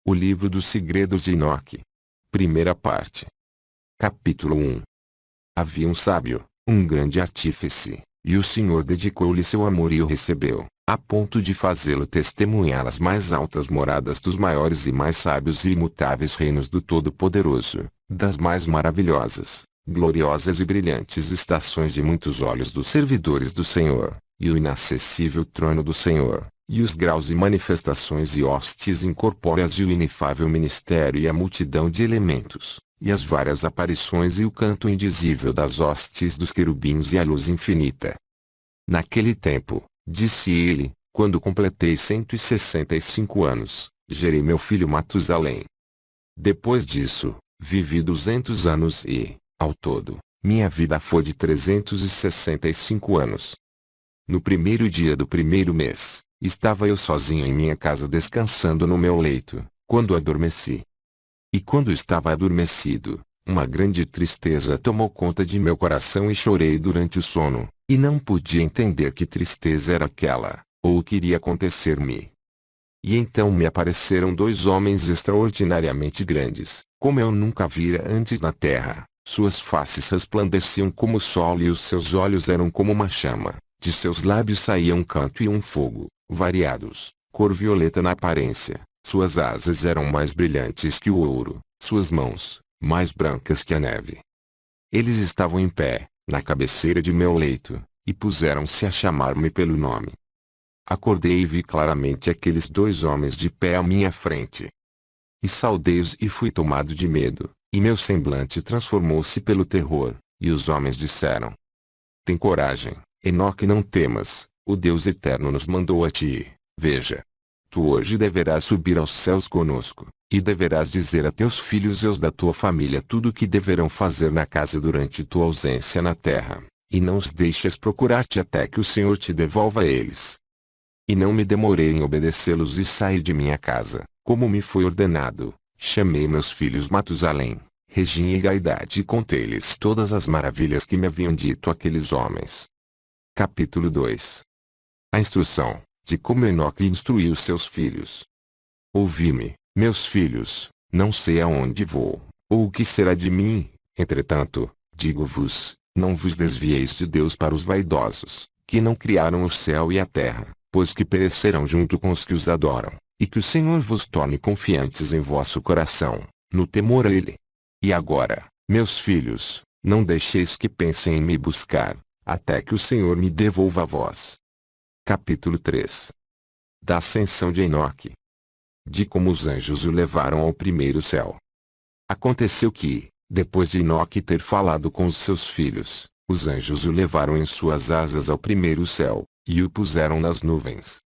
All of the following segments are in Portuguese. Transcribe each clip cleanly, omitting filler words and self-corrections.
O livro dos segredos de Enoque. Primeira parte. Capítulo 1. Havia um sábio, um grande artífice, e o Senhor dedicou-lhe seu amor e o recebeu, a ponto de fazê-lo testemunhar as mais altas moradas dos maiores e mais sábios e imutáveis reinos do Todo-Poderoso, das mais maravilhosas, gloriosas e brilhantes estações de muitos olhos dos servidores do Senhor, e o inacessível trono do Senhor, e os graus e manifestações e hostes incorpóreas e o inefável ministério e a multidão de elementos, e as várias aparições e o canto indizível das hostes dos querubins e a luz infinita. Naquele tempo, disse ele, quando completei 165 anos, gerei meu filho Matusalém. Depois disso, vivi 200 anos e, ao todo, minha vida foi de 365 anos. No primeiro dia do primeiro mês, estava eu sozinho em minha casa descansando no meu leito, quando adormeci. E quando estava adormecido, uma grande tristeza tomou conta de meu coração e chorei durante o sono, e não podia entender que tristeza era aquela, ou o que iria acontecer-me. E então me apareceram dois homens extraordinariamente grandes, como eu nunca vira antes na terra, suas faces resplandeciam como o sol e os seus olhos eram como uma chama, de seus lábios saía um canto e um fogo, variados, cor violeta na aparência. Suas asas eram mais brilhantes que o ouro, suas mãos, mais brancas que a neve. Eles estavam em pé, na cabeceira de meu leito, e puseram-se a chamar-me pelo nome. Acordei e vi claramente aqueles dois homens de pé à minha frente. E saudei-os e fui tomado de medo, e meu semblante transformou-se pelo terror, e os homens disseram: Tem coragem, Enoque, não temas, o Deus Eterno nos mandou a ti, veja. Tu hoje deverás subir aos céus conosco, e deverás dizer a teus filhos e aos da tua família tudo o que deverão fazer na casa durante tua ausência na terra, e não os deixes procurar-te até que o Senhor te devolva eles. E não me demorei em obedecê-los e saí de minha casa, como me foi ordenado, chamei meus filhos Matusalém, Regim e Gaidade e contei-lhes todas as maravilhas que me haviam dito aqueles homens. Capítulo 2. A instrução de como Enoque instruiu seus filhos. Ouvi-me, meus filhos, não sei aonde vou, ou o que será de mim, entretanto, digo-vos, não vos desvieis de Deus para os vaidosos, que não criaram o céu e a terra, pois que perecerão junto com os que os adoram, e que o Senhor vos torne confiantes em vosso coração, no temor a Ele. E agora, meus filhos, não deixeis que pensem em me buscar, até que o Senhor me devolva a vós. Capítulo 3. Da ascensão de Enoque. De como os anjos o levaram ao primeiro céu. Aconteceu que, depois de Enoque ter falado com os seus filhos, os anjos o levaram em suas asas ao primeiro céu, e o puseram nas nuvens.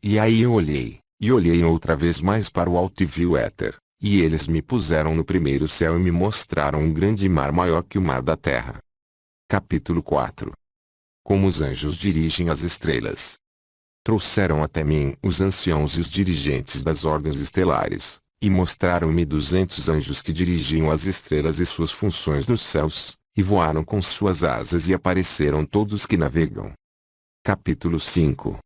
E aí eu olhei, e olhei outra vez mais para o alto e vi o éter, e eles me puseram no primeiro céu e me mostraram um grande mar maior que o mar da terra. Capítulo 4. Como os anjos dirigem as estrelas. Trouxeram até mim os anciãos e os dirigentes das ordens estelares, e mostraram-me 200 anjos que dirigiam as estrelas e suas funções nos céus, e voaram com suas asas e apareceram todos que navegam. Capítulo 5.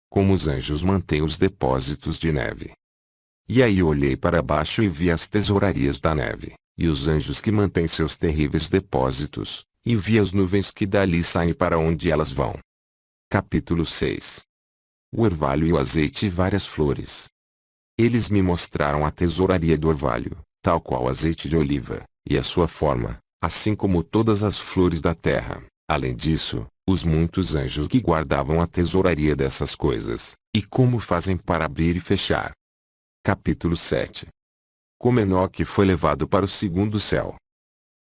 Como os anjos mantêm os depósitos de neve. E aí olhei para baixo e vi as tesourarias da neve, e os anjos que mantêm seus terríveis depósitos, e vi as nuvens que dali saem para onde elas vão. Capítulo 6. O orvalho e o azeite e várias flores. Eles me mostraram a tesouraria do orvalho, tal qual azeite de oliva, e a sua forma, assim como todas as flores da terra. Além disso, os muitos anjos que guardavam a tesouraria dessas coisas, e como fazem para abrir e fechar. Capítulo 7. Como Enoque foi levado para o segundo céu.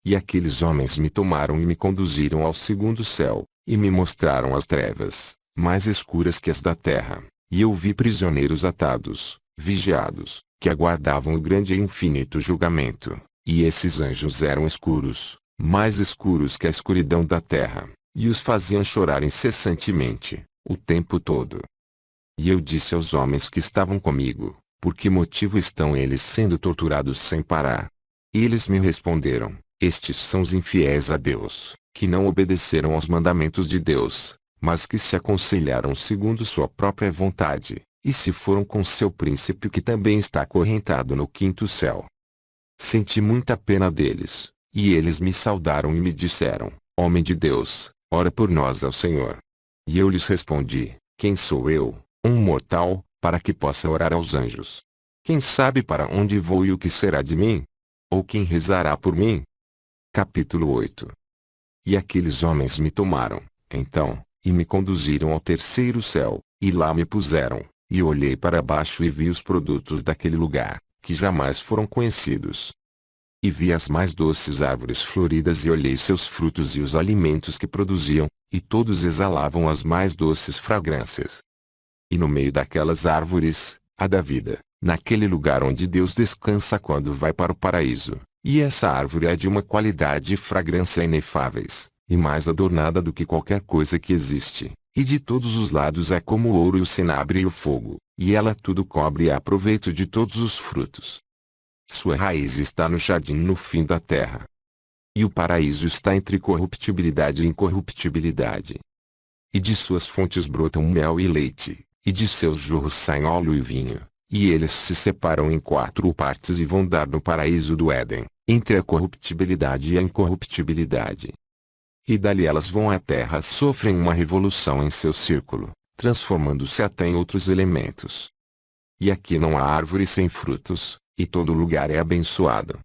E aqueles homens me tomaram e me conduziram ao segundo céu, e me mostraram as trevas, mais escuras que as da terra, e eu vi prisioneiros atados, vigiados, que aguardavam o grande e infinito julgamento, e esses anjos eram escuros, mais escuros que a escuridão da terra, e os faziam chorar incessantemente, o tempo todo. E eu disse aos homens que estavam comigo, por que motivo estão eles sendo torturados sem parar? E eles me responderam, estes são os infiéis a Deus, que não obedeceram aos mandamentos de Deus, mas que se aconselharam segundo sua própria vontade, e se foram com seu príncipe que também está acorrentado no quinto céu. Senti muita pena deles, e eles me saudaram e me disseram: Homem de Deus, ora por nós ao Senhor. E eu lhes respondi: Quem sou eu, um mortal, para que possa orar aos anjos? Quem sabe para onde vou e o que será de mim? Ou quem rezará por mim? Capítulo 8. E aqueles homens me tomaram, então, e me conduziram ao terceiro céu, e lá me puseram, e olhei para baixo e vi os produtos daquele lugar, que jamais foram conhecidos. E vi as mais doces árvores floridas e olhei seus frutos e os alimentos que produziam, e todos exalavam as mais doces fragrâncias. E no meio daquelas árvores, a da vida, naquele lugar onde Deus descansa quando vai para o paraíso, e essa árvore é de uma qualidade e fragrância inefáveis, e mais adornada do que qualquer coisa que existe, e de todos os lados é como o ouro e o senabre e o fogo, e ela tudo cobre e há proveito de todos os frutos. Sua raiz está no jardim no fim da terra. E o paraíso está entre corruptibilidade e incorruptibilidade. E de suas fontes brotam mel e leite, e de seus jorros saem óleo e vinho, e eles se separam em 4 partes e vão dar no paraíso do Éden, entre a corruptibilidade e a incorruptibilidade. E dali elas vão à terra, sofrem uma revolução em seu círculo, transformando-se até em outros elementos. E aqui não há árvore sem frutos, e todo lugar é abençoado.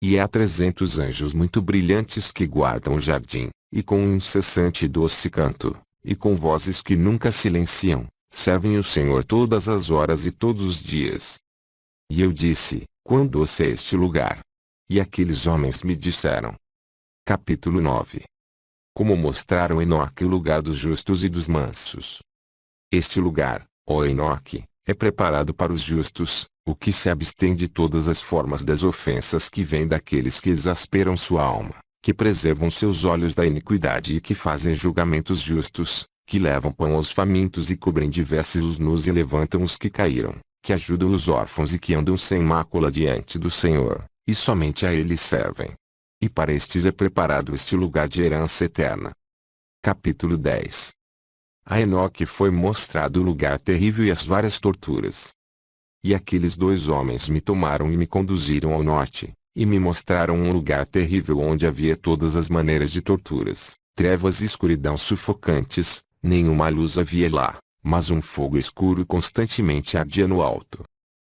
E há 300 anjos muito brilhantes que guardam o jardim, e com um incessante e doce canto, e com vozes que nunca silenciam, servem o Senhor todas as horas e todos os dias. E eu disse: Quão doce é este lugar! E aqueles homens me disseram. Capítulo 9. Como mostraram Enoque o lugar dos justos e dos mansos. Este lugar, ó Enoque, é preparado para os justos, o que se abstém de todas as formas das ofensas que vêm daqueles que exasperam sua alma, que preservam seus olhos da iniquidade e que fazem julgamentos justos, que levam pão aos famintos e cobrem de vestes os nus e levantam os que caíram, que ajudam os órfãos e que andam sem mácula diante do Senhor, e somente a Ele servem. E para estes é preparado este lugar de herança eterna. Capítulo 10. A Enoque foi mostrado o lugar terrível e as várias torturas. E aqueles 2 homens me tomaram e me conduziram ao norte, e me mostraram um lugar terrível onde havia todas as maneiras de torturas, trevas e escuridão sufocantes, nenhuma luz havia lá, mas um fogo escuro constantemente ardia no alto.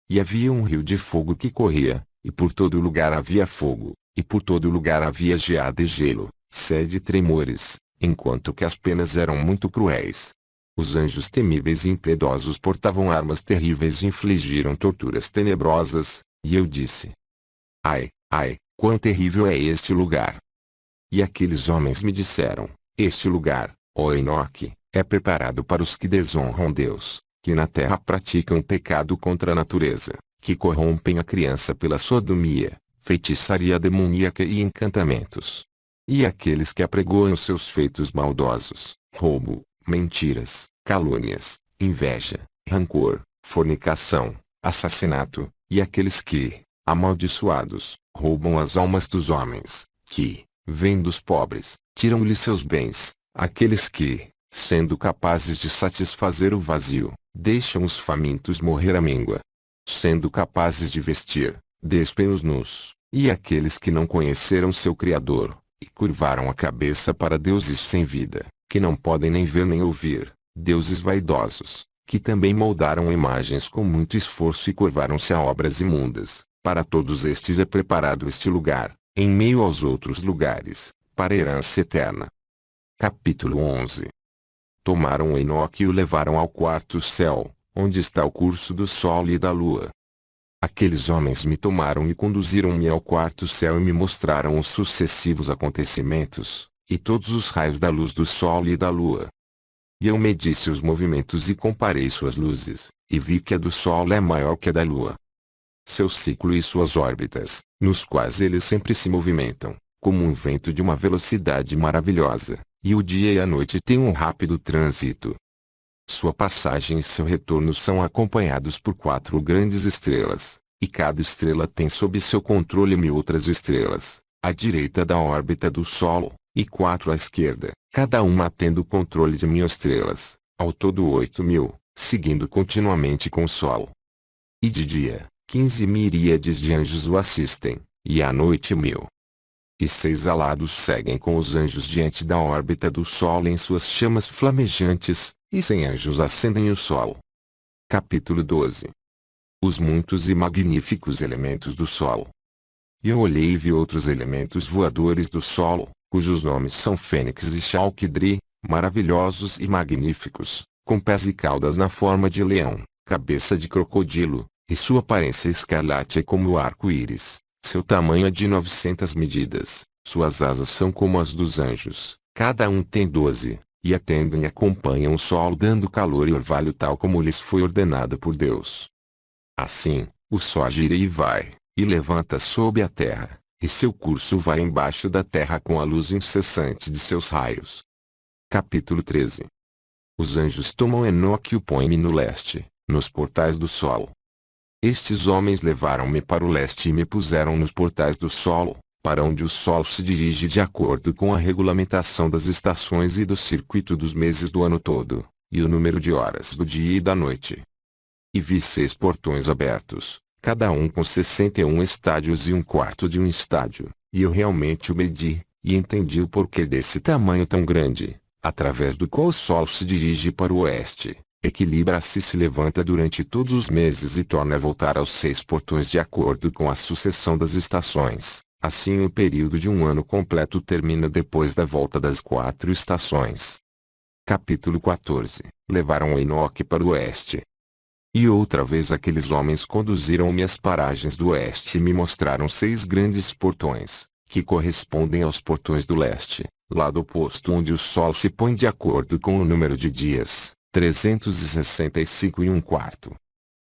E havia um rio de fogo que corria, e por todo lugar havia fogo, e por todo lugar havia geada e gelo, sede e tremores, enquanto que as penas eram muito cruéis. Os anjos temíveis e impiedosos portavam armas terríveis e infligiram torturas tenebrosas, e eu disse: Ai, ai, quão terrível é este lugar! E aqueles homens me disseram: Este lugar, ó Enoque, é preparado para os que desonram Deus, que na terra praticam pecado contra a natureza, que corrompem a criança pela sodomia, feitiçaria demoníaca e encantamentos. E aqueles que apregoam seus feitos maldosos, roubo, mentiras, calúnias, inveja, rancor, fornicação, assassinato, e aqueles que, amaldiçoados, roubam as almas dos homens, que, vendo os pobres, tiram-lhes seus bens, aqueles que, sendo capazes de satisfazer o vazio, deixam os famintos morrer à míngua. Sendo capazes de vestir, despem os nus, e aqueles que não conheceram seu Criador, e curvaram a cabeça para deuses sem vida, que não podem nem ver nem ouvir, deuses vaidosos, que também moldaram imagens com muito esforço e curvaram-se a obras imundas. Para todos estes é preparado este lugar, em meio aos outros lugares, para a herança eterna. Capítulo 11. Tomaram Enoque e o levaram ao 4º céu, onde está o curso do sol e da lua. Aqueles homens me tomaram e conduziram-me ao 4º céu e me mostraram os sucessivos acontecimentos, e todos os raios da luz do sol e da lua. E eu medi seus movimentos e comparei suas luzes, e vi que a do sol é maior que a da lua. Seu ciclo e suas órbitas, nos quais eles sempre se movimentam, como um vento de uma velocidade maravilhosa, e o dia e a noite têm um rápido trânsito. Sua passagem e seu retorno são acompanhados por 4 grandes estrelas, e cada estrela tem sob seu controle 1000 outras estrelas, à direita da órbita do Sol, e 4 à esquerda, cada uma tendo controle de 1000 estrelas, ao todo 8000, seguindo continuamente com o Sol. E de dia, 15 miríades de anjos o assistem, e à noite 1000. E 6 alados seguem com os anjos diante da órbita do Sol em suas chamas flamejantes, e 100 anjos acendem o Sol. Capítulo 12. Os muitos e magníficos elementos do Sol. E eu olhei e vi outros elementos voadores do Sol, cujos nomes são Fênix e Chalquidri, maravilhosos e magníficos, com pés e caudas na forma de leão, cabeça de crocodilo, e sua aparência escarlate é como o arco-íris. Seu tamanho é de 900 medidas, suas asas são como as dos anjos, cada um tem 12, e atendem e acompanham o Sol dando calor e orvalho tal como lhes foi ordenado por Deus. Assim, o Sol gira e vai, e levanta sob a terra, e seu curso vai embaixo da terra com a luz incessante de seus raios. Capítulo 13. Os anjos tomam Enoque e o põem no leste, nos portais do Sol. Estes homens levaram-me para o leste e me puseram nos portais do Sol, para onde o Sol se dirige de acordo com a regulamentação das estações e do circuito dos meses do ano todo, e o número de horas do dia e da noite. E vi 6 portões abertos, cada um com 61 estádios e um quarto de um estádio, e eu realmente o medi, e entendi o porquê desse tamanho tão grande, através do qual o Sol se dirige para o oeste. Equilibra-se e se levanta durante todos os meses e torna a voltar aos 6 portões de acordo com a sucessão das estações. Assim o período de um ano completo termina depois da volta das 4 estações. Capítulo 14. Levaram Enoque para o oeste. E outra vez aqueles homens conduziram-me às paragens do oeste e me mostraram 6 grandes portões, que correspondem aos portões do leste, lado oposto onde o Sol se põe de acordo com o número de dias. 365 e um quarto.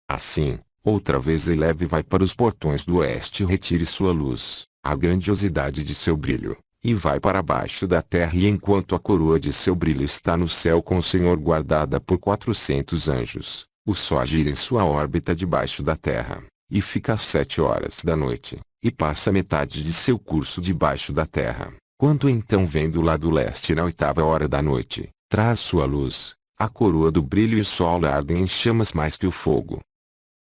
Assim, outra vez eleve vai para os portões do oeste e retire sua luz, a grandiosidade de seu brilho, e vai para baixo da terra e enquanto a coroa de seu brilho está no céu com o Senhor guardada por 400 anjos, o Sol gira em sua órbita debaixo da terra, e fica às 7 horas da noite, e passa metade de seu curso debaixo da terra, quando então vem do lado leste na 8ª hora da noite, traz sua luz. A coroa do brilho e o Sol ardem em chamas mais que o fogo.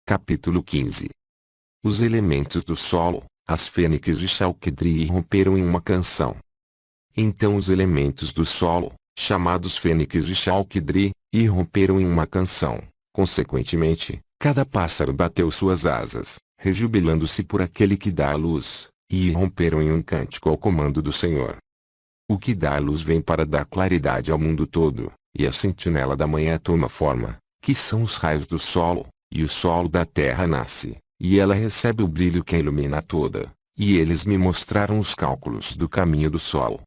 Capítulo 15. Os elementos do Sol, as Fênix e Chalquidri romperam em uma canção. Então os elementos do Sol, chamados Fênix e Chalquidri, irromperam em uma canção. Consequentemente, cada pássaro bateu suas asas, rejubilando-se por aquele que dá a luz, e irromperam em um cântico ao comando do Senhor. O que dá a luz vem para dar claridade ao mundo todo. E a sentinela da manhã toma forma, que são os raios do Sol, e o Sol da terra nasce, e ela recebe o brilho que a ilumina toda, e eles me mostraram os cálculos do caminho do Sol.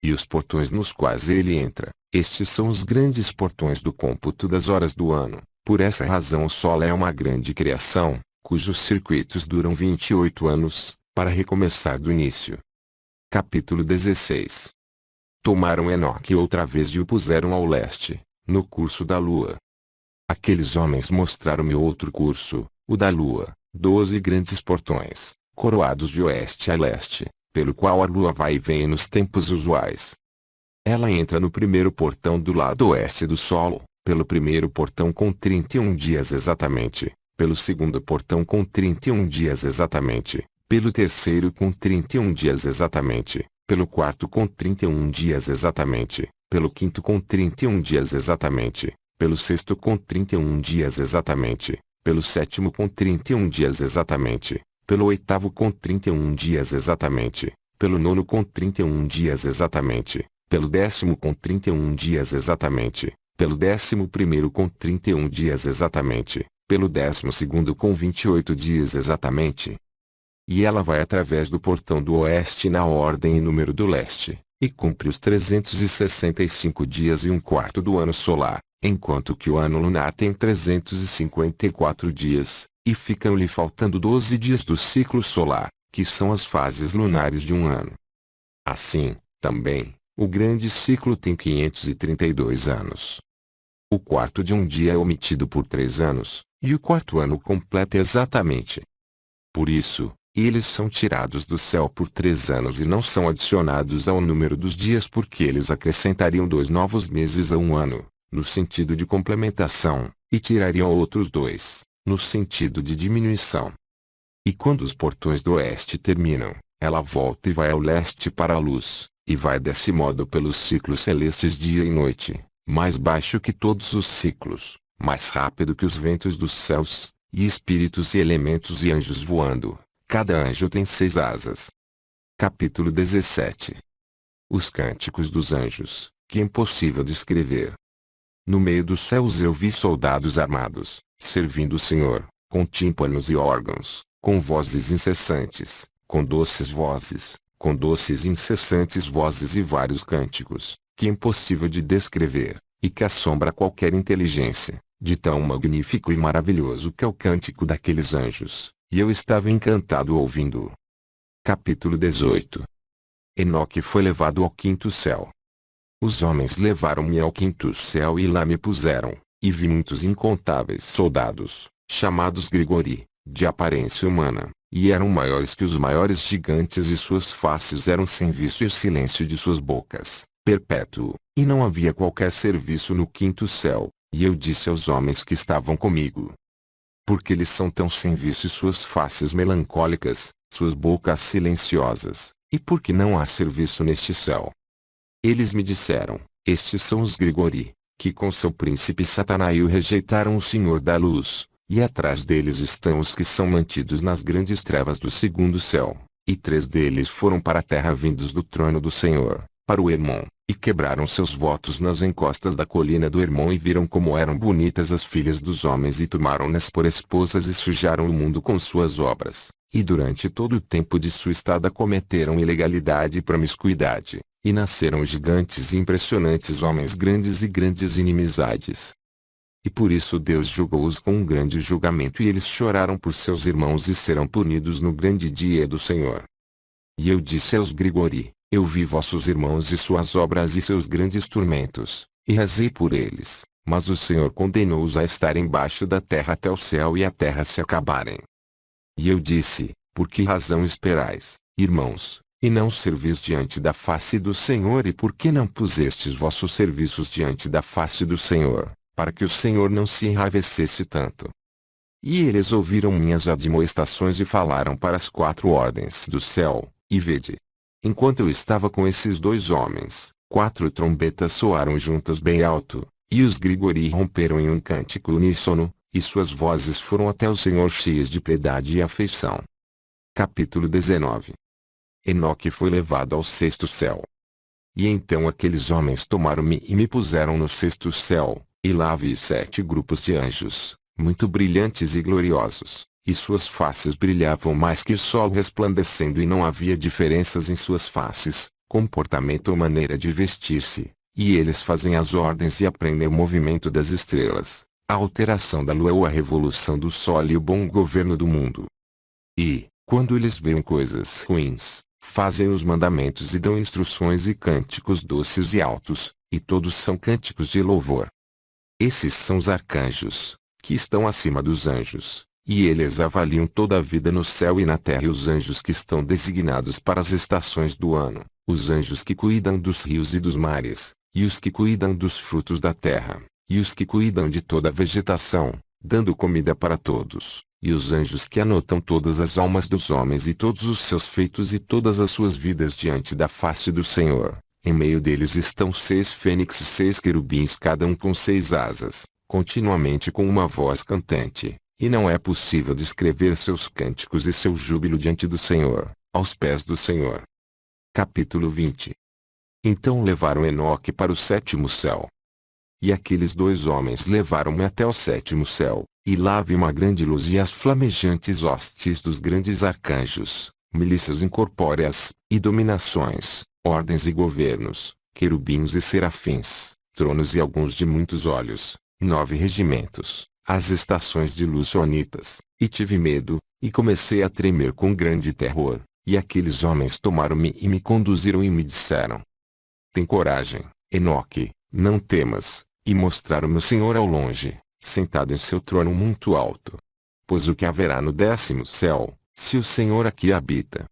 E os portões nos quais ele entra, estes são os grandes portões do cômputo das horas do ano, por essa razão o Sol é uma grande criação, cujos circuitos duram 28 anos, para recomeçar do início. Capítulo 16. Tomaram Enoque outra vez e o puseram ao leste, no curso da lua. Aqueles homens mostraram-me outro curso, o da lua, 12 grandes portões, coroados de oeste a leste, pelo qual a lua vai e vem nos tempos usuais. Ela entra no primeiro portão do lado oeste do Sol, pelo primeiro portão com 31 dias exatamente, pelo segundo portão com 31 dias exatamente, pelo terceiro com 31 dias exatamente, pelo quarto com 31 dias exatamente, pelo quinto com 31 dias exatamente, pelo sexto com 31 dias exatamente, pelo sétimo com 31 dias exatamente, pelo oitavo com 31 dias exatamente, pelo nono com 31 dias exatamente, pelo 10º com 31 dias exatamente, pelo 11º com 31 dias exatamente, pelo 12º com 28 dias exatamente. E ela vai através do portão do oeste na ordem e número do leste, e cumpre os 365 dias e um quarto do ano solar, enquanto que o ano lunar tem 354 dias, e ficam-lhe faltando 12 dias do ciclo solar, que são as fases lunares de um ano. Assim, também, o grande ciclo tem 532 anos. O quarto de um dia é omitido por 3 anos, e o quarto ano completa exatamente. Por isso, eles são tirados do céu por 3 anos e não são adicionados ao número dos dias porque eles acrescentariam 2 novos meses a um ano, no sentido de complementação, e tirariam outros 2, no sentido de diminuição. E quando os portões do oeste terminam, ela volta e vai ao leste para a luz, e vai desse modo pelos ciclos celestes dia e noite, mais baixo que todos os ciclos, mais rápido que os ventos dos céus, e espíritos e elementos e anjos voando. Cada anjo tem 6 asas. Capítulo 17. Os cânticos dos anjos, que é impossível descrever. No meio dos céus eu vi soldados armados, servindo o Senhor, com tímpanos e órgãos, com vozes incessantes, com doces vozes, com doces e incessantes vozes e vários cânticos, que é impossível de descrever, e que assombra qualquer inteligência, de tão magnífico e maravilhoso que é o cântico daqueles anjos, e eu estava encantado ouvindo-o. Capítulo 18. Enoque foi levado ao 5º céu. Os homens levaram-me ao 5º céu e lá me puseram, e vi muitos incontáveis soldados, chamados Grigori, de aparência humana, e eram maiores que os maiores gigantes e suas faces eram sem vício e o silêncio de suas bocas, perpétuo, e não havia qualquer serviço no 5º céu, e eu disse aos homens que estavam comigo: por que eles são tão sem vício e suas faces melancólicas, suas bocas silenciosas, e por que não há serviço neste céu? Eles me disseram: estes são os Grigori, que com seu príncipe Satanael rejeitaram o Senhor da luz, e atrás deles estão os que são mantidos nas grandes trevas do 2º céu, e 3 deles foram para a terra vindos do trono do Senhor, para o Hermon, e quebraram seus votos nas encostas da colina do Hermon e viram como eram bonitas as filhas dos homens e tomaram-nas por esposas e sujaram o mundo com suas obras, e durante todo o tempo de sua estada cometeram ilegalidade e promiscuidade, e nasceram gigantes e impressionantes homens grandes e grandes inimizades. E por isso Deus julgou-os com um grande julgamento e eles choraram por seus irmãos e serão punidos no grande dia do Senhor. E eu disse aos Grigori: eu vi vossos irmãos e suas obras e seus grandes tormentos, e rezei por eles, mas o Senhor condenou-os a estar embaixo da terra até o céu e a terra se acabarem. E eu disse: por que razão esperais, irmãos, e não servis diante da face do Senhor, e por que não pusestes vossos serviços diante da face do Senhor, para que o Senhor não se enraivecesse tanto? E eles ouviram minhas admoestações e falaram para as 4 ordens do céu, e vede. Enquanto eu estava com esses 2 homens, 4 trombetas soaram juntas bem alto, e os Grigori romperam em um cântico uníssono, e suas vozes foram até o Senhor cheias de piedade e afeição. Capítulo 19. Enoque foi levado ao 6º céu. E então aqueles homens tomaram-me e me puseram no 6º céu, e lá vi 7 grupos de anjos, muito brilhantes e gloriosos, e suas faces brilhavam mais que o sol resplandecendo e não havia diferenças em suas faces, comportamento ou maneira de vestir-se, e eles fazem as ordens e aprendem o movimento das estrelas, a alteração da lua ou a revolução do sol e o bom governo do mundo. E, quando eles veem coisas ruins, fazem os mandamentos e dão instruções e cânticos doces e altos, e todos são cânticos de louvor. Esses são os arcanjos, que estão acima dos anjos, e eles avaliam toda a vida no céu e na terra, e os anjos que estão designados para as estações do ano, os anjos que cuidam dos rios e dos mares, e os que cuidam dos frutos da terra, e os que cuidam de toda a vegetação, dando comida para todos, e os anjos que anotam todas as almas dos homens e todos os seus feitos e todas as suas vidas diante da face do Senhor. Em meio deles estão 6 fênixes, 6 querubins, cada um com 6 asas, continuamente com uma voz cantante, e não é possível descrever seus cânticos e seu júbilo diante do Senhor, aos pés do Senhor. Capítulo 20. Então levaram Enoque para o 7º céu. E aqueles 2 homens levaram-me até o 7º céu, e lá vi uma grande luz e as flamejantes hostes dos grandes arcanjos, milícias incorpóreas, e dominações, ordens e governos, querubins e serafins, tronos e alguns de muitos olhos, 9 regimentos, as estações de luz sonitas, e tive medo, e comecei a tremer com grande terror, e aqueles homens tomaram-me e me conduziram e me disseram: tem coragem, Enoque, não temas, e mostraram-me o Senhor ao longe, sentado em seu trono muito alto. Pois o que haverá no 10º céu, se o Senhor aqui habita?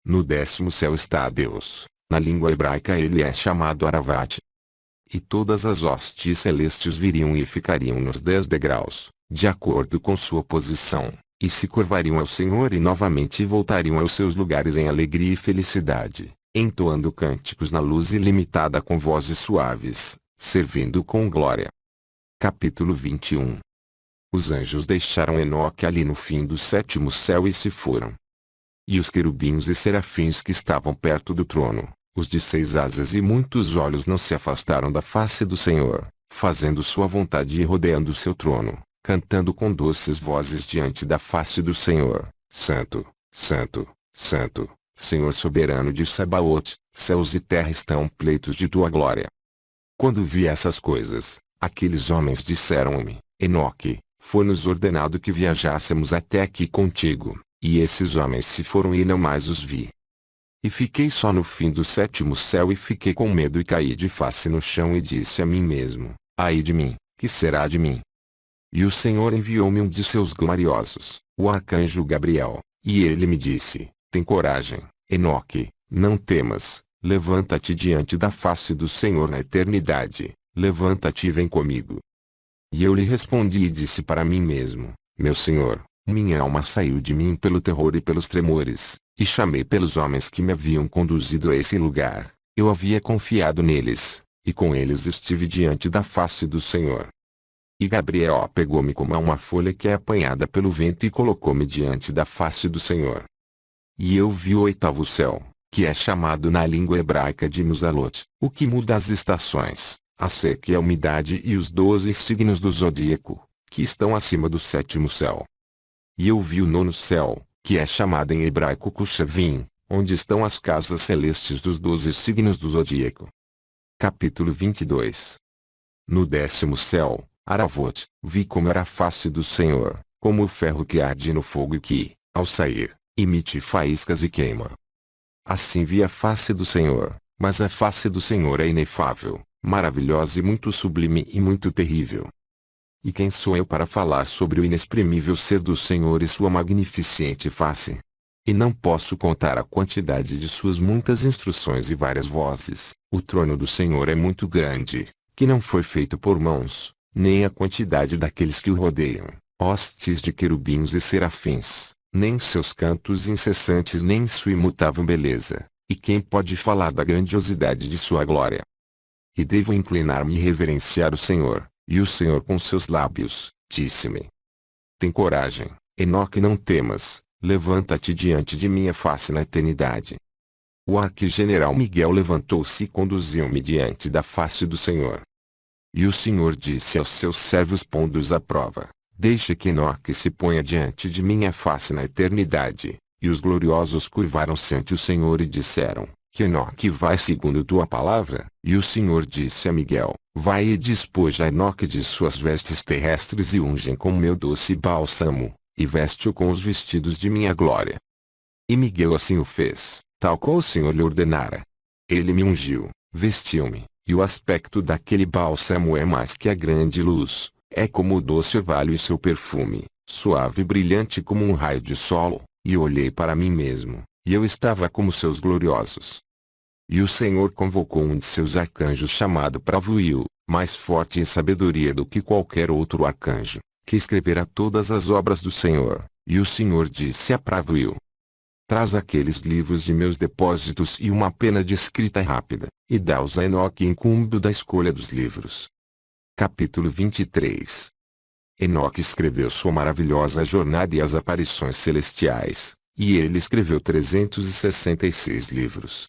No 10º céu está Deus. Na língua hebraica ele é chamado Aravat. e todas as hostes celestes viriam e ficariam nos 10 degraus, de acordo com sua posição, e se curvariam ao Senhor e novamente voltariam aos seus lugares em alegria e felicidade, entoando cânticos na luz ilimitada com vozes suaves, servindo com glória. Capítulo 21. Os anjos deixaram Enoque ali no fim do 7º céu e se foram. E os querubins e serafins que estavam perto do trono, os de 6 asas e muitos olhos, não se afastaram da face do Senhor, fazendo sua vontade e rodeando seu trono, cantando com doces vozes diante da face do Senhor: Santo, Santo, Santo, Senhor soberano de Sabaote, céus e terra estão pleitos de tua glória. Quando vi essas coisas, aqueles homens disseram-me: Enoque, foi-nos ordenado que viajássemos até aqui contigo, e esses homens se foram e não mais os vi. E fiquei só no fim do 7º céu e fiquei com medo e caí de face no chão e disse a mim mesmo: ai de mim, que será de mim? E o Senhor enviou-me um de seus gloriosos, o arcanjo Gabriel, e ele me disse: tem coragem, Enoque, não temas, levanta-te diante da face do Senhor na eternidade, levanta-te e vem comigo. E eu lhe respondi e disse para mim mesmo: meu Senhor, minha alma saiu de mim pelo terror e pelos tremores, e chamei pelos homens que me haviam conduzido a esse lugar. Eu havia confiado neles, e com eles estive diante da face do Senhor. E Gabriel pegou-me como a uma folha que é apanhada pelo vento e colocou-me diante da face do Senhor. E eu vi o 8º céu, que é chamado na língua hebraica de Muzalot, o que muda as estações, a seca e a umidade, e os 12 signos do zodíaco, que estão acima do 7º céu. E eu vi o 9º céu, que é chamado em hebraico Cushavim, onde estão as casas celestes dos 12 signos do zodíaco. Capítulo 22. No 10º céu, Aravot, vi como era a face do Senhor, como o ferro que arde no fogo e que, ao sair, emite faíscas e queima. Assim vi a face do Senhor, mas a face do Senhor é inefável, maravilhosa e muito sublime e muito terrível. E quem sou eu para falar sobre o inexprimível ser do Senhor e sua magnificente face? E não posso contar a quantidade de suas muitas instruções e várias vozes. O trono do Senhor é muito grande, que não foi feito por mãos, nem a quantidade daqueles que o rodeiam, hostes de querubins e serafins, nem seus cantos incessantes, nem sua imutável beleza, e quem pode falar da grandiosidade de sua glória? E devo inclinar-me e reverenciar o Senhor, e o Senhor com seus lábios, disse-me: tem coragem, Enoque, não temas, levanta-te diante de minha face na eternidade. O arquigeneral Miguel levantou-se e conduziu-me diante da face do Senhor. E o Senhor disse aos seus servos, pondo-os à prova: deixe que Enoque se ponha diante de minha face na eternidade. E os gloriosos curvaram-se ante o Senhor e disseram: que Enoque vai segundo tua palavra. E o Senhor disse a Miguel: vai e despoja Enoque de suas vestes terrestres e unge com meu doce bálsamo, e veste-o com os vestidos de minha glória. E Miguel assim o fez, tal qual o Senhor lhe ordenara. Ele me ungiu, vestiu-me, e o aspecto daquele bálsamo é mais que a grande luz, é como o doce orvalho e seu perfume, suave e brilhante como um raio de sol. E olhei para mim mesmo, e eu estava como seus gloriosos. E o Senhor convocou um de seus arcanjos chamado Pravuil, mais forte em sabedoria do que qualquer outro arcanjo, que escrevera todas as obras do Senhor. E o Senhor disse a Pravuil: traz aqueles livros de meus depósitos e uma pena de escrita rápida, e dá-os a Enoque incumbido da escolha dos livros. Capítulo 23. Enoque escreveu sua maravilhosa jornada e as aparições celestiais, e ele escreveu 366 livros.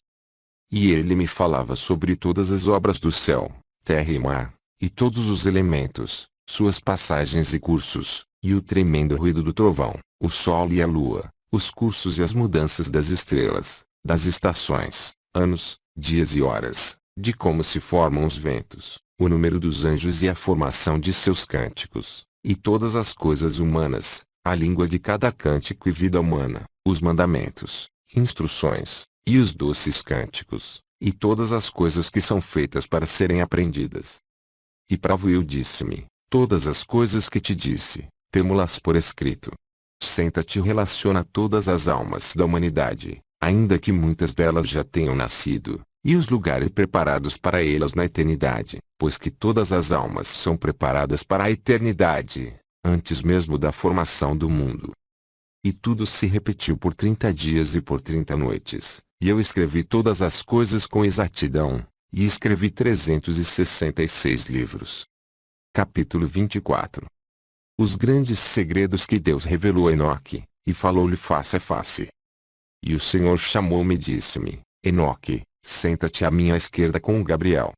E ele me falava sobre todas as obras do céu, terra e mar, e todos os elementos, suas passagens e cursos, e o tremendo ruído do trovão, o sol e a lua, os cursos e as mudanças das estrelas, das estações, anos, dias e horas, de como se formam os ventos, o número dos anjos e a formação de seus cânticos, e todas as coisas humanas, a língua de cada cântico e vida humana, os mandamentos, instruções, e os doces cânticos, e todas as coisas que são feitas para serem aprendidas. E Pravuil disse-me: todas as coisas que te disse, temo-las por escrito. Senta-te e relaciona todas as almas da humanidade, ainda que muitas delas já tenham nascido, e os lugares preparados para elas na eternidade, pois que todas as almas são preparadas para a eternidade, antes mesmo da formação do mundo. E tudo se repetiu por 30 dias e por 30 noites, e eu escrevi todas as coisas com exatidão, e escrevi 366 livros. Capítulo 24. Os grandes segredos que Deus revelou a Enoque, e falou-lhe face a face. E o Senhor chamou-me e disse-me: Enoque, senta-te à minha esquerda com Gabriel.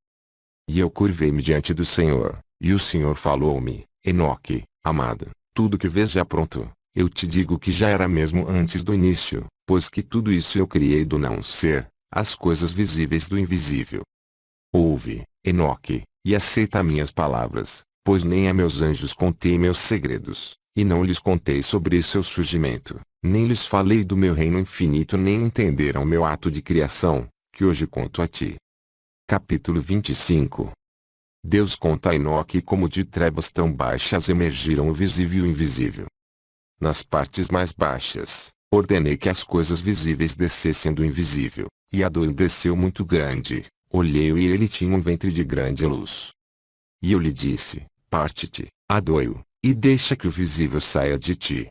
E eu curvei-me diante do Senhor, e o Senhor falou-me: Enoque, amado, tudo que vês já pronto. Eu te digo que já era mesmo antes do início, pois que tudo isso eu criei do não ser, as coisas visíveis do invisível. Ouve, Enoque, e aceita minhas palavras, pois nem a meus anjos contei meus segredos, e não lhes contei sobre o seu surgimento, nem lhes falei do meu reino infinito, nem entenderam meu ato de criação, que hoje conto a ti. Capítulo 25. Deus conta a Enoque como de trevas tão baixas emergiram o visível e o invisível. Nas partes mais baixas, ordenei que as coisas visíveis descessem do invisível, e Adão desceu muito grande, olhei-o e ele tinha um ventre de grande luz. E eu lhe disse: parte-te, Adão, e deixa que o visível saia de ti.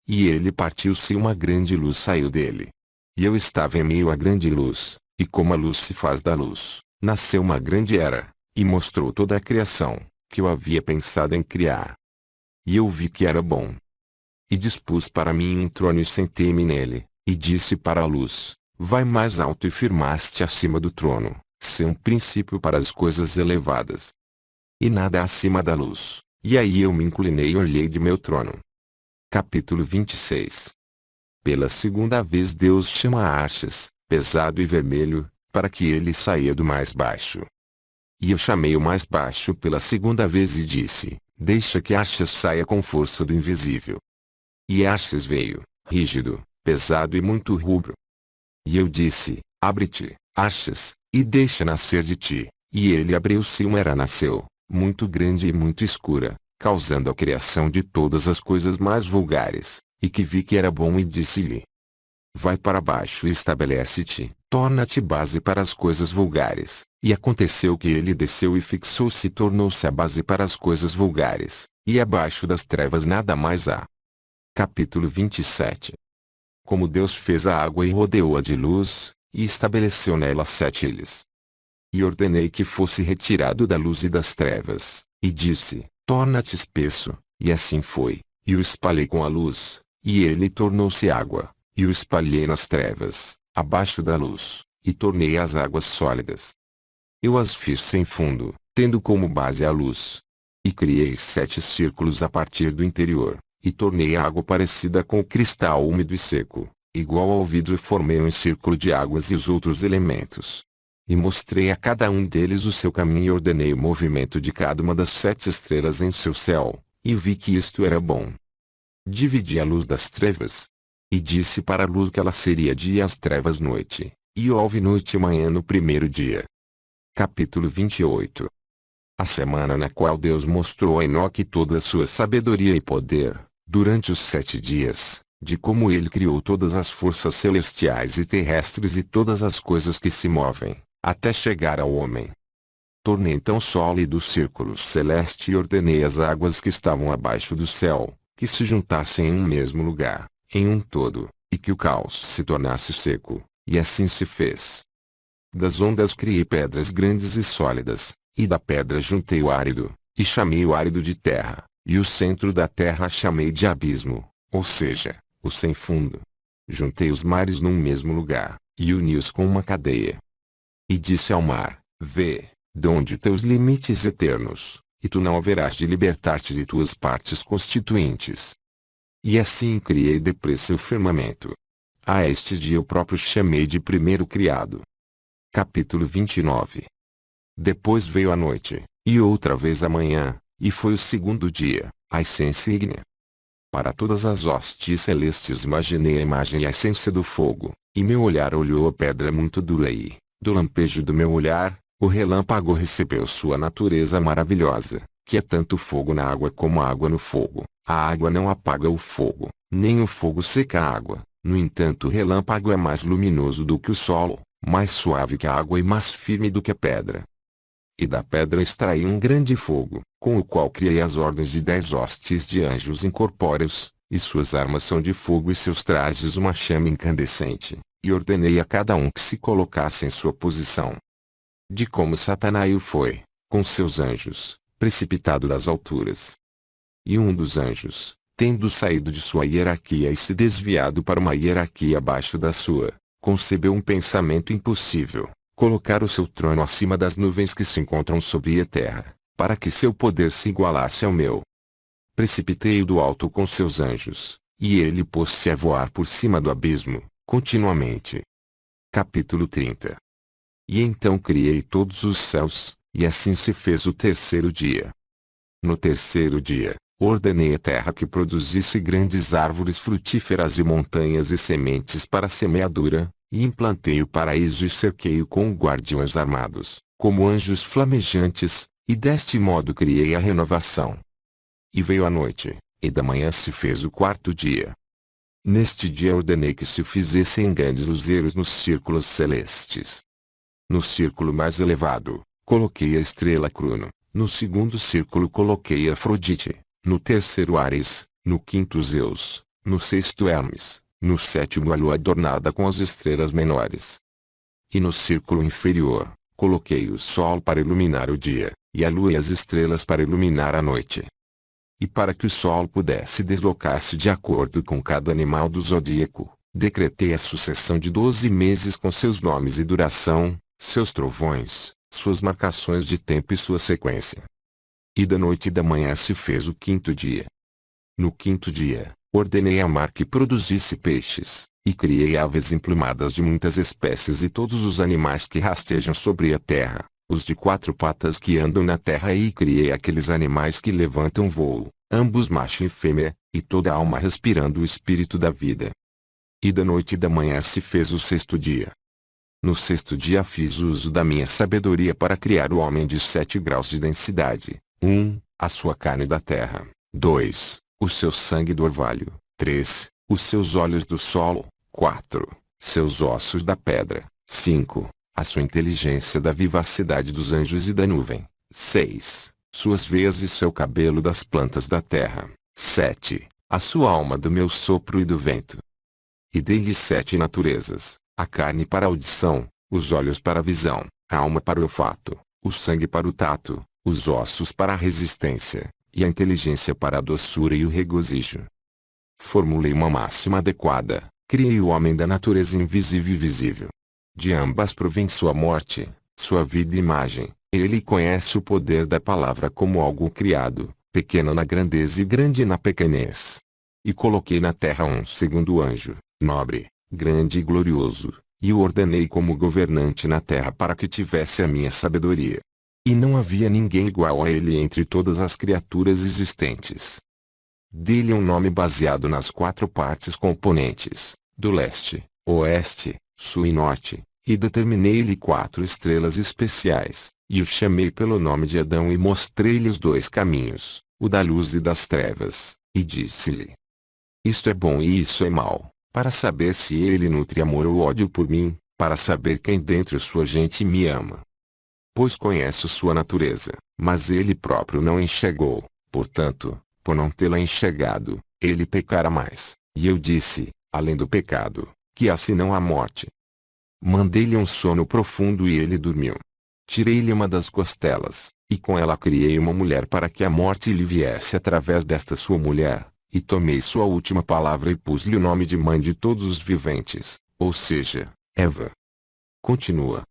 E ele partiu-se e uma grande luz saiu dele. E eu estava em meio à grande luz, e como a luz se faz da luz, nasceu uma grande era, e mostrou toda a criação, que eu havia pensado em criar. E eu vi que era bom. E dispus para mim um trono e sentei-me nele, e disse para a luz: vai mais alto, e firmaste acima do trono, sê um princípio para as coisas elevadas. E nada acima da luz, e aí eu me inclinei e olhei de meu trono. Capítulo 26. Pela segunda vez Deus chama a Arxes, pesado e vermelho, para que ele saia do mais baixo. E eu chamei o mais baixo pela segunda vez e disse: deixa que Arxes saia com força do invisível. E Arxes veio, rígido, pesado e muito rubro. E eu disse: abre-te, Arxes, e deixa nascer de ti. E ele abriu-se e uma era nasceu, muito grande e muito escura, causando a criação de todas as coisas mais vulgares, e que vi que era bom e disse-lhe: vai para baixo e estabelece-te, torna-te base para as coisas vulgares. E aconteceu que ele desceu e fixou-se e tornou-se a base para as coisas vulgares, e abaixo das trevas nada mais há. Capítulo 27. Como Deus fez a água e rodeou-a de luz, e estabeleceu nela 7 ilhas. E ordenei que fosse retirado da luz e das trevas, e disse: torna-te espesso, e assim foi, e o espalhei com a luz, e ele tornou-se água, e o espalhei nas trevas, abaixo da luz, e tornei as águas sólidas. Eu as fiz sem fundo, tendo como base a luz. E criei 7 círculos a partir do interior. E tornei a água parecida com o cristal úmido e seco, igual ao vidro, e formei um círculo de águas e os outros elementos. E mostrei a cada um deles o seu caminho e ordenei o movimento de cada uma das 7 estrelas em seu céu, e vi que isto era bom. Dividi a luz das trevas. E disse para a luz que ela seria dia e as trevas noite, e houve noite e manhã no primeiro dia. Capítulo 28. A semana na qual Deus mostrou a Enoque toda a sua sabedoria e poder, durante os 7 dias, de como ele criou todas as forças celestiais e terrestres e todas as coisas que se movem, até chegar ao homem. Tornei então sólido o círculo celeste e ordenei as águas que estavam abaixo do céu, que se juntassem em um mesmo lugar, em um todo, e que o caos se tornasse seco, e assim se fez. Das ondas criei pedras grandes e sólidas, e da pedra juntei o árido, e chamei o árido de terra. E o centro da terra chamei de abismo, ou seja, o sem fundo. Juntei os mares num mesmo lugar, e uni-os com uma cadeia. E disse ao mar: vê, donde teus limites eternos, e tu não haverás de libertar-te de tuas partes constituintes. E assim criei depressa o firmamento. A este dia eu próprio chamei de primeiro criado. Capítulo 29. Depois veio a noite, e outra vez a manhã. E foi o segundo dia, a essência ígnea. Para todas as hostes celestes imaginei a imagem e a essência do fogo, e meu olhar olhou a pedra muito dura e, do lampejo do meu olhar, o relâmpago recebeu sua natureza maravilhosa, que é tanto fogo na água como a água no fogo. A água não apaga o fogo, nem o fogo seca a água. No entanto, o relâmpago é mais luminoso do que o solo, mais suave que a água e mais firme do que a pedra. e da pedra extraí um grande fogo, com o qual criei as ordens de 10 hostes de anjos incorpóreos, e suas armas são de fogo e seus trajes uma chama incandescente, e ordenei a cada um que se colocasse em sua posição. De como Satanael foi, com seus anjos, precipitado das alturas. E um dos anjos, tendo saído de sua hierarquia e se desviado para uma hierarquia abaixo da sua, concebeu um pensamento impossível, colocar o seu trono acima das nuvens que se encontram sobre a terra, para que seu poder se igualasse ao meu. Precipitei-o do alto com seus anjos, e ele pôs-se a voar por cima do abismo, continuamente. Capítulo 30. E então criei todos os céus, e assim se fez o terceiro dia. No terceiro dia, ordenei a terra que produzisse grandes árvores frutíferas e montanhas e sementes para a semeadura, e implantei o paraíso e cerquei-o com guardiões armados, como anjos flamejantes, e deste modo criei a renovação. E veio a noite, e da manhã se fez o quarto dia. Neste dia ordenei que se fizessem grandes luzeiros nos círculos celestes. No círculo mais elevado, coloquei a estrela Crono, no segundo círculo coloquei Afrodite, no terceiro Ares, no quinto Zeus, no sexto Hermes, no sétimo a lua adornada com as estrelas menores. E no círculo inferior, coloquei o sol para iluminar o dia, e a lua e as estrelas para iluminar a noite. E para que o sol pudesse deslocar-se de acordo com cada animal do zodíaco, decretei a sucessão de 12 meses com seus nomes e duração, seus trovões, suas marcações de tempo e sua sequência. E da noite e da manhã se fez o quinto dia. No quinto dia, ordenei a mar que produzisse peixes, e criei aves emplumadas de muitas espécies e todos os animais que rastejam sobre a terra, os de 4 patas que andam na terra, e criei aqueles animais que levantam voo, ambos macho e fêmea, e toda a alma respirando o espírito da vida. E da noite e da manhã se fez o sexto dia. No sexto dia fiz uso da minha sabedoria para criar o homem de 7 graus de densidade. 1. A sua carne da terra. 2. O seu sangue do orvalho. 3. Os seus olhos do solo. 4. Seus ossos da pedra. 5. A sua inteligência da vivacidade dos anjos e da nuvem. 6. Suas veias e seu cabelo das plantas da terra. 7. A sua alma do meu sopro e do vento. E dei-lhe 7 naturezas: a carne para a audição, os olhos para a visão, a alma para o olfato, o sangue para o tato, os ossos para a resistência, e a inteligência para a doçura e o regozijo. Formulei uma máxima adequada: criei o homem da natureza invisível e visível. De ambas provém sua morte, sua vida e imagem. Ele conhece o poder da palavra como algo criado, pequeno na grandeza e grande na pequenez. E coloquei na terra um segundo anjo, nobre, grande e glorioso, e o ordenei como governante na terra para que tivesse a minha sabedoria. E não havia ninguém igual a ele entre todas as criaturas existentes. Dei-lhe um nome baseado nas 4 partes componentes, do leste, oeste, sul e norte, e determinei-lhe 4 estrelas especiais, e o chamei pelo nome de Adão e mostrei-lhe os 2 caminhos, o da luz e das trevas, e disse-lhe: isto é bom e isso é mal, para saber se ele nutre amor ou ódio por mim, para saber quem dentre sua gente me ama. Pois conheço sua natureza, mas ele próprio não enxergou, portanto, por não tê-la enxergado, ele pecará mais. E eu disse, além do pecado, que há senão a morte. Mandei-lhe um sono profundo e ele dormiu. Tirei-lhe uma das costelas, e com ela criei uma mulher para que a morte lhe viesse através desta sua mulher, e tomei sua última palavra e pus-lhe o nome de mãe de todos os viventes, ou seja, Eva. Continua.